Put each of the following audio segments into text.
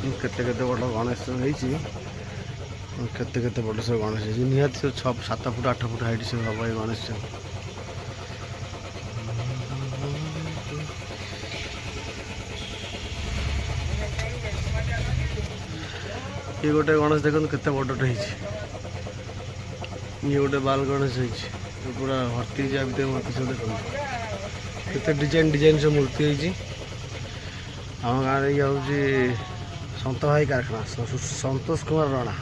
କେତେ କେତେ ବଡ଼ ଗଣେଶ ହେଇଛି, କେତେ କେତେ ବଡ଼ ସବୁ ଗଣେଶ ହେଇଛି। ନିହାତି ସବୁ 7 ଫୁଟ 8 ଫୁଟ ହାଇଟ୍ ସବୁ ହବ ଏଇ ଗଣେଶ ସବୁ। ଇଏ ଗୋଟେ ଗଣେଶ ଦେଖନ୍ତୁ କେତେ ବଡ଼ଟେ ହେଇଛି। ଇଏ ଗୋଟେ ବାଲ ଗଣେଶ ହେଇଛି, ପୁରା ଭର୍ତ୍ତି ହେଇଛି ଆ ଭିତରେ ମୂର୍ତ୍ତି ସବୁ ଦେଖନ୍ତୁ କେତେ ଡିଜାଇନ ସବୁ ମୂର୍ତ୍ତି ହେଇଛି। ଆମ ଗାଁରେ ଇଏ ହେଉଛି ସନ୍ତ ଭାଇ କାରଖାନା, ସନ୍ତୋଷ କୁମାର ରଣା।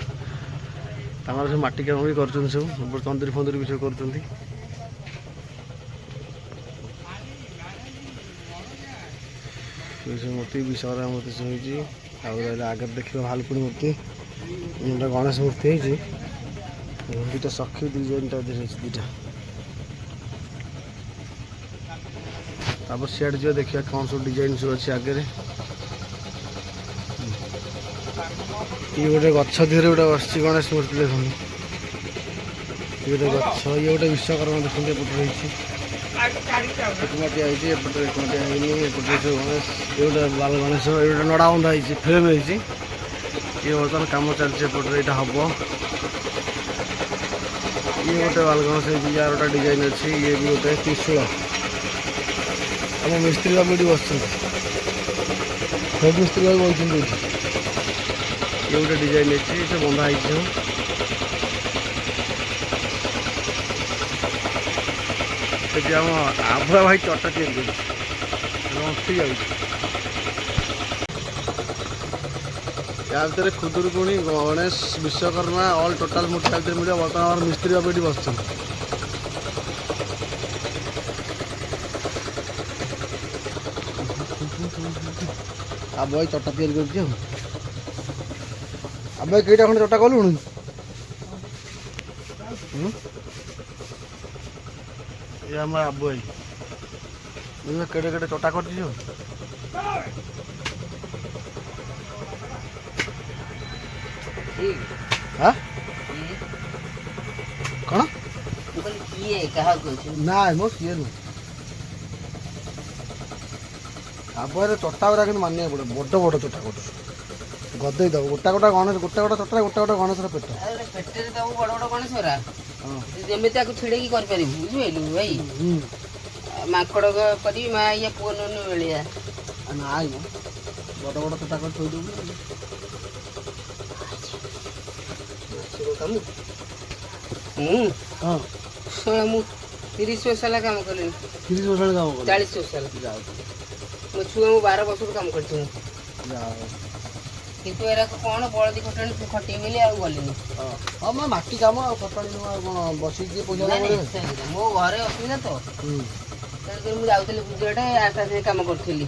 ତାଙ୍କର ସବୁ ମାଟି କାମ ବି କରୁଛନ୍ତି, ସବୁ ତନ୍ଦୁରୀ ଫନ୍ଦୁରୀ ବି ସବୁ କରୁଛନ୍ତି। ସବୁ ମୂର୍ତ୍ତି ବିଷୟରେ ମୂର୍ତ୍ତି ସବୁ ହେଇଛି। ଆଉ ରହିଲା ଆଗରେ ଦେଖିବା ଭାଲୁକୁଣି ମୂର୍ତ୍ତି, ଗୋଟେ ଗଣେଶ ମୂର୍ତ୍ତି ହେଇଛି। ଦୁଇଟା ସଖୀ ଡିଜାଇନଟା ହେଇଛି ଦୁଇଟା। ତାପରେ ସିଆଡ଼େ ଯିବା ଦେଖିବା କ'ଣ ସବୁ ଡିଜାଇନ ସବୁ ଅଛି ଆଗରେ। ଇଏ ଗୋଟେ ଗଛ ଦିହରେ ଗୋଟେ ବସିଛି ଗଣେଶ ମୂର୍ତ୍ତି ଦେଖନ୍ତୁ। ଇଏ ଗୋଟେ ଗଛ, ଇଏ ଗୋଟେ ବିଶ୍ୱକର୍ମା ଦେଖନ୍ତୁ ଏପଟେ ରହିଛି। ଏକମାଟିଆ ହେଇଛି, ଏପଟେ ଏକମାଟିଆ ହେଇନି। ଏପଟେ ସବୁ ଗଣେଶ, ଇଏ ଗୋଟେ ବାଲ ଗଣେଶ, ଇଏ ଗୋଟେ ନଡ଼ା ବନ୍ଧା ହେଇଛି, ଫ୍ରେମ୍ ହେଇଛି। ଇଏ ବର୍ତ୍ତମାନ କାମ ଚାଲିଛି ଏପଟରେ, ଏଇଟା ହବ। ଇଏ ଗୋଟେ ବାଲ ଗଣେଶ ହେଇଛି, ଯାହାର ଗୋଟେ ଡିଜାଇନ ଅଛି। ଇଏ ବି ଗୋଟେ ତ୍ରିଶୂଳ। ଆମ ମିସ୍ତ୍ରୀ ବାବୁ ଏଠି ବସିଛନ୍ତି, ସବୁ ମିସ୍ତ୍ରୀ ବାବୁ ବସିଛନ୍ତି ଏଠି। ଇଏ ଗୋଟେ ଡିଜାଇନ ହେଇଛି, ସେ ବନ୍ଧା ହେଇଛି ସବୁ। ସେଠି ଆମ ଆଭୁଆ ଭାଇ ଚଟା ତିଆରି କରୁଛି, ରଣ୍ଟି ଯାଉଛି। ୟା ଭିତରେ ଖୁଦୁରୁକୁଣି, ଗଣେଶ, ବିଶ୍ୱକର୍ମା ଅଲ୍ ଟୋଟାଲ ମୂର୍ତ୍ତି ତା ଭିତରେ ମିଳିବ। ବର୍ତ୍ତମାନ ଆମର ମିସ୍ତ୍ରୀ ବାବୁ ଏଠି ବସିଛନ୍ତି। ଆବୁ ଭାଇ ଚଟା ତିଆରି କରୁଛି। ଆଉ ଆବୁ ଭାଇ କେଇଟା ଖଣ୍ଡେ ଚଟା କଲୁଣି? ଇଏ ଆମର ଆବୁ ଭାଇ କେଡ଼େ କେଡ଼େ ଚଟା କରିଛି ସବୁ। କ'ଣ ନାଇଁ ମୋ କିଏ ନୁହେଁ। ଆବୁଆରେ ଚଟା ଗୁଡ଼ା କିନ୍ତୁ ମାନିବାକୁ ପଡ଼ିବ, ବଡ଼ ବଡ଼ ଚଟା କରୁଛୁ। ଗଦେଇ ଦେବୁ ଗୋଟା ଗୋଟା ଗଣେଶ, ଗୋଟା ଗୋଟା ଚଟା, ଗୋଟା ଗୋଟା ଗଣେଶର ପେଟ। ପେଟରେ ଦେବୁ ବଡ଼ ବଡ଼ ଗଣେଶ ଗୁରା, ଯେମିତି ତାକୁ ଛିଡ଼େଇକି କରିପାରିବୁ, ବୁଝିପାରିଲୁ ଭାଇ। ମାଙ୍କଡ଼ କରିବି ମା ଇଏ ପୁଅ ନୁନୁ ଭଳିଆ। ନାଇଁ ମ ବଡ଼ ବଡ଼ ଚଟା କରି ଥୋଇଦେବୁ। ହଁ ଶୁଣ, ମୁଁ 30 ବର୍ଷ ହେଲା କାମ କଲିଣି। 30 ବର୍ଷ ହେଲା କାମ କର? 40 ବର୍ଷ ହେଲା। ମୋ ଛୁଆ ମୁଁ 12 ବର୍ଷରୁ କାମ କରିଛି ମୁଁ। କିନ୍ତୁ ଏରା କ'ଣ ବଳଦି ଖଟଣି ଖଟିବି ବୋଲି ଆଉ ଗଲିନି। ହଁ ମ ମାଟି କାମ ଆଉ ଖଟଣି ନୁହଁ ଆଉ କ'ଣ ବସିକି ପଇସା ମୋ ଘରେ ଅସୁବିଧା ତ, ତେଣୁକରି ମୁଁ ଯାଉଥିଲି ଗୁଜୁରାଟ, ଆସ୍ତେ ଆସ୍ତେ କାମ କରୁଥିଲି।